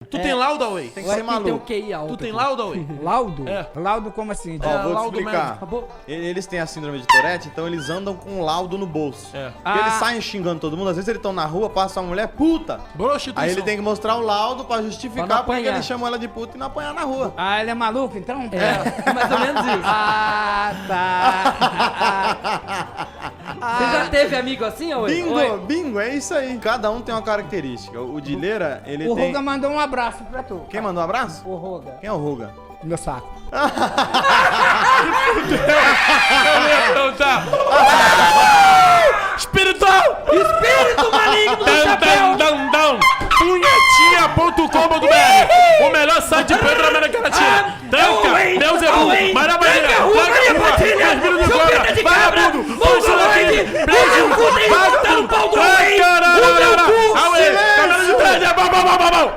Tu tem laudo, Away? Tem O que ser Arthur tem um maluco. QI alto. Tu tem laudo, Away? Laudo? É. Laudo como assim? Ó, vou te laudo explicar. mesmo. Acabou? Eles têm a síndrome de Tourette, então eles andam com um laudo no bolso. É. Porque eles saem xingando todo mundo. Às vezes eles estão na rua, passa uma mulher puta. Prostituição. Aí ele tem que mostrar o laudo pra Pra justificar não porque apanhar. ele chamou ela de puta e não apanhar na rua. Ah, ele é maluco então? É, mais ou menos isso. Ah, tá. Você já teve amigo assim, ou Bingo, bingo, é isso aí. Cada um tem uma característica. O Dileira, ele O tem... Ruga mandou um abraço pra tu. Quem mandou um abraço? O Ruga. Quem é o Ruga? Meu saco. Então tá. Espiritual! Espírito maligno do chapéu! Dão. Punhetinha.com.br, o melhor site de Pedro da América Latina. Tranca, Beuzebu, Maria Maria, Tranca Rua, Casmiro do Cobra, Vagabundo, Monsulanque, Beijo, Vagabundo, Tranca, Cabelo de Trás, babau.